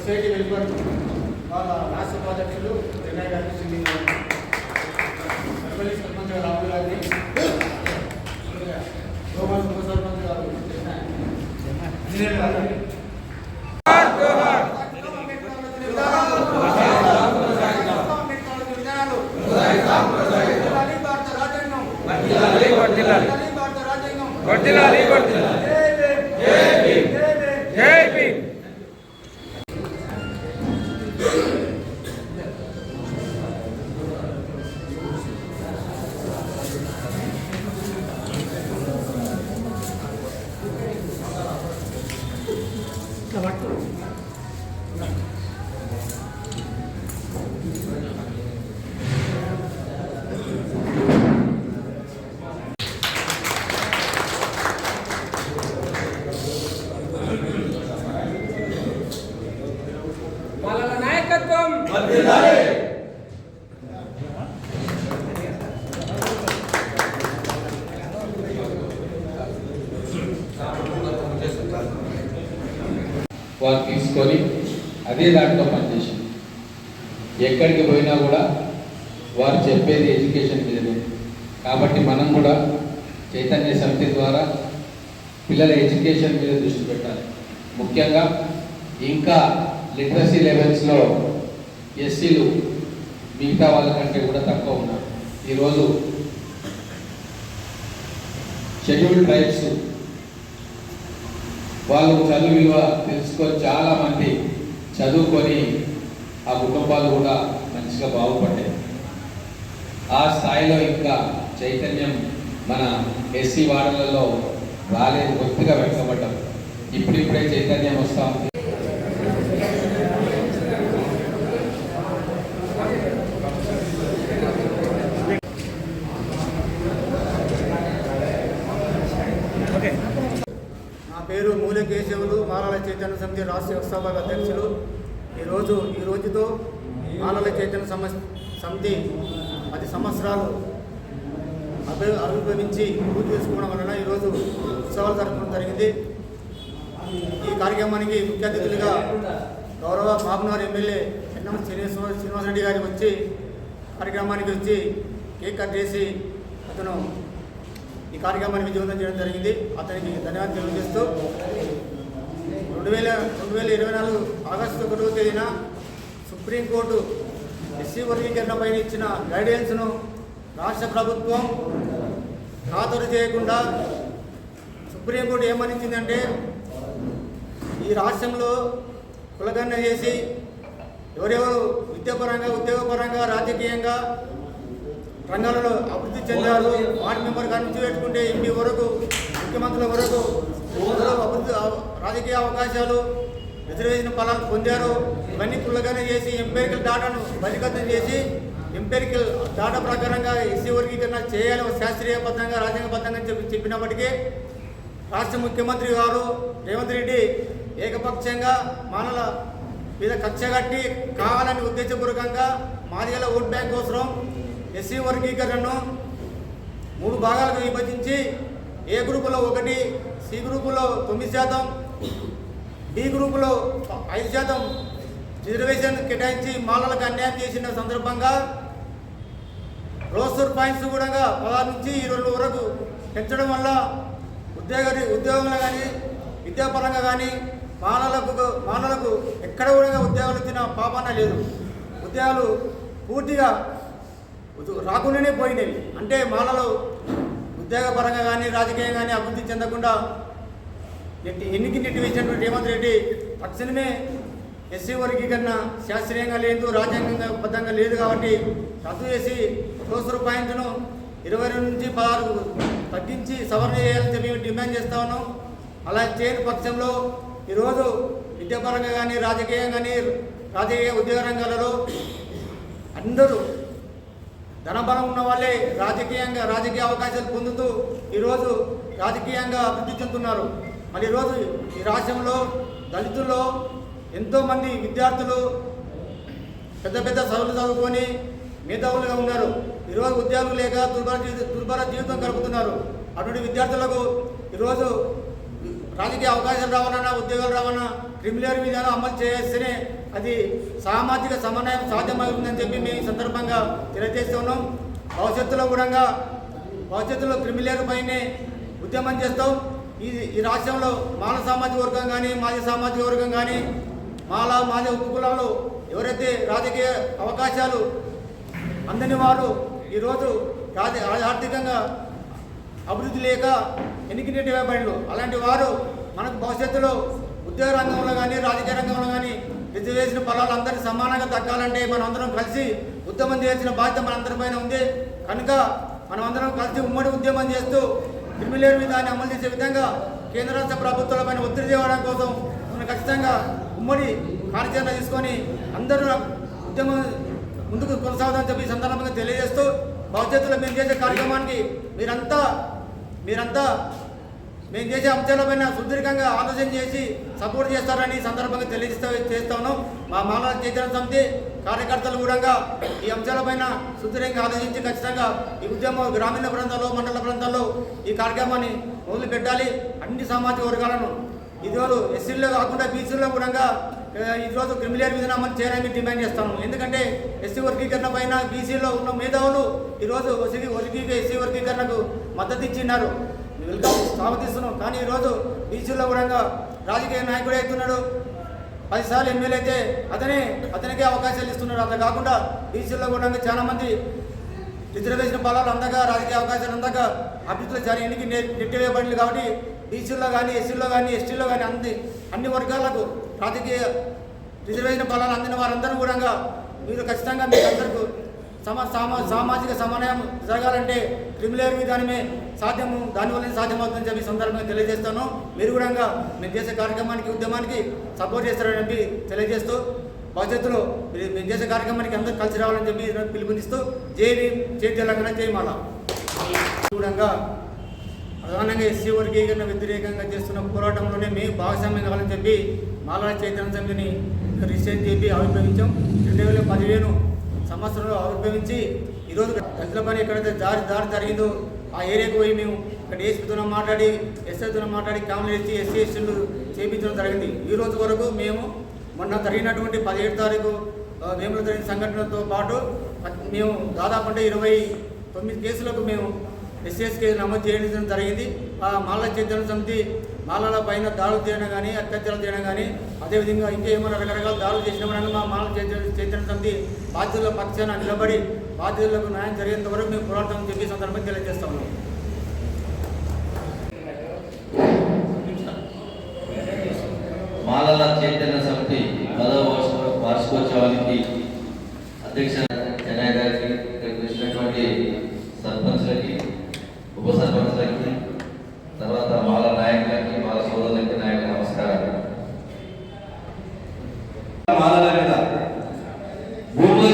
Society welfare వాళ్ళ రాష్ట్ర ఉపాధ్యక్షులు చెన్నై గారికి సింగింగ్ సర్పంచ్ రాహుల్ గారిని గోమాల ఉప సర్పంచ్ గారు ఇంజనీర్ గారిని వాళ్ళు తీసుకొని అదే దాంట్లో పనిచేసి ఎక్కడికి పోయినా కూడా వారు చెప్పేది ఎడ్యుకేషన్ మీదనే. కాబట్టి మనం కూడా చైతన్య సమితి ద్వారా పిల్లల ఎడ్యుకేషన్ మీద దృష్టి పెట్టాలి. ముఖ్యంగా ఇంకా లిటరసీ లెవెల్స్లో ఎస్సీలు మిగతా వాళ్ళకంటే కూడా తక్కువ ఉన్నారు. ఈరోజు షెడ్యూల్డ్ ట్రైబ్స్ వాళ్ళు చదువు విలువ తెలుసుకొని చాలామంది చదువుకొని ఆ కుటుంబాలు కూడా మంచిగా బాగుపడ్డాయి. ఆ స్థాయిలో ఇంకా చైతన్యం మన ఎస్సీ వార్డులలో రాలేదు, కొద్దిగా వెనుకబడ్డాం. ఇప్పుడిప్పుడే చైతన్యం వస్తూ ఉంది. పేరు మూల కేశవులు, మాలల చైతన్య సమితి రాష్ట్ర వ్యవస్థాపక అధ్యక్షులు. ఈ రోజుతో మాలల చైతన్య సమితి 10 సంవత్సరాలు అభిభవించి పూర్తి చేసుకోవడం వలన ఈరోజు ఉత్సవాలు జరపడం జరిగింది. ఈ కార్యక్రమానికి ముఖ్య అతిథులుగా గౌరవ మాపునగర్ ఎమ్మెల్యే ఎన్ఎం శ్రీనివాసరెడ్డి గారికి వచ్చి కార్యక్రమానికి వచ్చి కేక్ కట్ చేసి అతను ఈ కార్యక్రమాన్ని విజయవంతం చేయడం జరిగింది. అతనికి ధన్యవాదాలు తెలియజేస్తూ 2024 ఆగస్టు 1వ తేదీన సుప్రీంకోర్టు ఎస్సీ వర్గీకరణపై ఇచ్చిన గైడెన్స్ను రాష్ట్ర ప్రభుత్వం ఖాతరు చేయకుండా సుప్రీంకోర్టు ఏమనిచ్చిందంటే ఈ రాష్ట్రంలో కులగణన చేసి ఎవరెవరు విద్యాపరంగా, ఉద్యోగపరంగా, రాజకీయంగా రంగాలలో అభివృద్ధి చెందారు, వార్డు మెంబర్ గారి నుంచి పెట్టుకుంటే ఎంపీ వరకు, ముఖ్యమంత్రుల వరకు అభివృద్ధి రాజకీయ అవకాశాలు, రిజర్వేషన్ ఫలాలు పొందారు. ఇవన్నీ కులగణన చేసి ఎంపెరికల్ డాటాను బహిర్గతం చేసి ఎంపెరికల్ డాటా ప్రకారంగా ఎస్సీ వర్గీకరణ చేయాలని శాస్త్రీయబద్ధంగా, రాజ్యాంగబద్ధంగా చెప్పినప్పటికీ రాష్ట్ర ముఖ్యమంత్రి గారు రేవంత్ రెడ్డి ఏకపక్షంగా మానల మీద కక్షగట్టి కావాలని ఉద్దేశపూర్వకంగా మాదిగల ఓట్ బ్యాంక్ కోసం ఎస్సీ వర్గీకరణను 3 భాగాలకు విభజించి ఏ గ్రూపులో 1, సి గ్రూపులో 9%, డి గ్రూపులో 5% రిజర్వేషన్ కేటాయించి మాలలకు అన్యాయం చేసిన సందర్భంగా రోస్టర్ పాయింట్స్ కూడా 16 నుంచి 20 వరకు పెంచడం వల్ల ఉద్యోగంలో కానీ, విద్యాపరంగా కానీ మానలకు ఎక్కడ కూడా ఉద్యోగాలు ఇచ్చిన పాపాన లేదు. ఉద్యోగాలు పూర్తిగా రాకుండానే పోయినవి. అంటే మానలు ఉద్యోగపరంగా కానీ, రాజకీయంగా కానీ అభివృద్ధి చెందకుండా ఎన్నికలు నెట్టివేసినటువంటి రేవంత్ రెడ్డి తక్షణమే ఎస్సీ వర్గీకరణ శాస్త్రీయంగా లేదు, రాజ్యాంగబద్ధంగా లేదు కాబట్టి రద్దు చేసి రోస్టర్ పాయింట్ను 22 నుంచి 16 తగ్గించి సవరణ చేయాలని చెప్పి డిమాండ్ చేస్తా ఉన్నాం. అలా చేయని పక్షంలో ఈరోజు విద్యాపరంగా కానీ, రాజకీయంగా కానీ, రాజకీయ ఉద్యోగ రంగాలలో అందరూ ధనబలం ఉన్న వాళ్ళే రాజకీయ అవకాశాలు పొందుతూ ఈరోజు రాజకీయంగా అభివృద్ధి చెందుతున్నారు. మరి ఈరోజు ఈ రాష్ట్రంలో దళితుల్లో ఎంతోమంది విద్యార్థులు పెద్ద చదువులు చదువుకొని మేధావులుగా ఉన్నారు. ఈరోజు ఉద్యోగులు లేక దుర్భర జీవితం గడుపుతున్నారు. అటువంటి విద్యార్థులకు ఈరోజు రాజకీయ అవకాశాలు రావాలన్నా ఉద్యోగాలు రావాలన్నా క్రిమినల్ విధానం అమలు చేస్తేనే అది సామాజిక సమన్వయం సాధ్యమవుతుందని చెప్పి మేము ఈ సందర్భంగా తెలియజేస్తూ ఉన్నాం. భవిష్యత్తులో క్రిమినల్ పైనే ఉద్యమం చేస్తాం. ఈ రాష్ట్రంలో మాల సామాజిక వర్గం కానీ మాజీ సామాజిక వర్గం కానీ మాజీ ఉప కులాలు ఎవరైతే రాజకీయ అవకాశాలు అందని వారు ఈరోజు ఆర్థికంగా అభివృద్ధి లేక ఎన్నికనేటి వేయబడిలు అలాంటి వారు మనకు భవిష్యత్తులో ఉద్యోగ రంగంలో కానీ రాజకీయ రంగంలో కానీ రిజర్వేషన్ ఫలాలు అందరికీ సమానంగా దక్కాలంటే మనం అందరం కలిసి ఉద్యమం చేయాల్సిన బాధ్యత మనందరిపైన ఉంది. కనుక మనం అందరం కలిసి ఉమ్మడి ఉద్యమం చేస్తూ క్రిమినల్ విధానాన్ని అమలు చేసే విధంగా కేంద్ర రాష్ట్ర ప్రభుత్వాలపైన ఒత్తిడి తేవడం కోసం మనం ఖచ్చితంగా ఉమ్మడి కార్యాచరణ తీసుకొని అందరూ ఉద్యమం ముందుకు కొనసాగుతామని చెప్పి సందర్భంగా తెలియజేస్తూ భవిష్యత్తులో మేము చేసే కార్యక్రమానికి మీరంతా మేము చేసే అంశాలపైన సుదీర్ఘంగా ఆలోచన చేసి సపోర్ట్ చేస్తారని సందర్భంగా చేస్తాను. మా మానవ చైతన్య సమితి కార్యకర్తలు కూడా ఈ అంశాలపైన సుదీర్ఘంగా ఆలోచించి ఖచ్చితంగా ఈ ఉద్యమం గ్రామీణ ప్రాంతాల్లో మండల ప్రాంతాల్లో ఈ కార్యక్రమాన్ని మొదలు పెట్టాలి. అన్ని సామాజిక వర్గాలను ఈరోజు ఎస్సీల్లో కాకుండా బీసీల్లో కూడా ఈరోజు క్రిమినల్ విధానం అమలు చేయాలని డిమాండ్ చేస్తాను. ఎందుకంటే ఎస్సీ వర్గీకరణ పైన బీసీలో ఉన్న మేధావులు ఈరోజు ఎస్సీ వర్గీకరణకు మద్దతు ఇచ్చిన్నారు, స్వాగతిస్తున్నాం. కానీ ఈరోజు బీసీలో కూడా రాజకీయ నాయకుడు అవుతున్నాడు, 10 సార్లు ఎమ్మెల్యే అయితే అతనికే అవకాశాలు ఇస్తున్నారు. అలా కాకుండా బీసీలో కూడా చాలామంది రిజర్వేషన్ ఫలాలు అందగా రాజకీయ అవకాశాలు అందక అభివృద్ధిలో చాలా ఎన్నిక నెట్టివేయబడింది. కాబట్టి బీసీలో కానీ ఎస్సీలో కానీ ఎస్టీలో కానీ అన్ని వర్గాలకు రాజకీయ రిజర్వేషన్ ఫలాలు అందిన వారందరూ కూడా మీరు ఖచ్చితంగా మీకు అందరికీ సామాజిక సమన్వయం జరగాలంటే క్రిమినల్ విధానమే సాధ్యము, దానివల్లనే సాధ్యమవుతుందని చెప్పి సందర్భంగా తెలియజేస్తాను. మీరు కూడా మేము చేసే కార్యక్రమానికి ఉద్యమానికి సపోర్ట్ చేస్తారని చెప్పి తెలియజేస్తూ భవిష్యత్తులో మేము చేసే కార్యక్రమానికి అందరూ కలిసి రావాలని చెప్పి పిలుపునిస్తూ జై భీమ్, జై తెలంగాణ, జై మాల. కూడా ప్రధానంగా ఎస్సీ వర్గీకరణ వ్యతిరేకంగా చేస్తున్న పోరాటంలోనే మేము భాగస్వామ్యం కావాలని చెప్పి మాల చైతన్య సమితిని రిజిస్టర్ చేసి ఆవిర్భవించాం. 2015 సంవత్సరంలో ఆవిర్భవించి ఈరోజు దళితుల పని ఎక్కడైతే దారి జరిగిందో ఆ ఏరియాకు పోయి మేము ఇక్కడ ఏసీతో మాట్లాడి ఎస్ఐతో మాట్లాడి క్యామ్లు ఇచ్చి ఎస్సీ ఎస్టీలు చేయించడం జరిగింది. ఈ రోజు వరకు మేము మొన్న జరిగినటువంటి 17 తారీఖు వేములో జరిగిన సంఘటనతో పాటు మేము దాదాపు 29 కేసులకు మేము ఎస్సీఎస్ కేసు నమోదు చేయడం జరిగింది. ఆ మాల చైతన్య సమితి మాలల పైన దాడులు చేయడం కానీ అత్యాచారాలు చేయడం కానీ అదేవిధంగా ఇంకా ఏమైనా రకరకాల దాడులు చేసినప్పుడు మా మాల చైతన్య సమితి బాధ్యుల పక్షాన నిలబడి బాధ్యులకు న్యాయం జరిగేంత వరకు మేము పోరాటం చెప్పి సందర్భంగా తెలియజేస్తా ఉన్నాం. మాలల చైతన్య సమితి 10వ వార్షికోత్సవానికి అధ్యక్ష చెన్నై గారికి, ఇక్కడికి వచ్చినటువంటి సర్పంచ్లకి, ఉప సర్పంచ్లకి, తర్వాత మాల నాయకులకి, మాల సోదరులకి నాయకుల నమస్కారాలు. మాలల మీద భూముల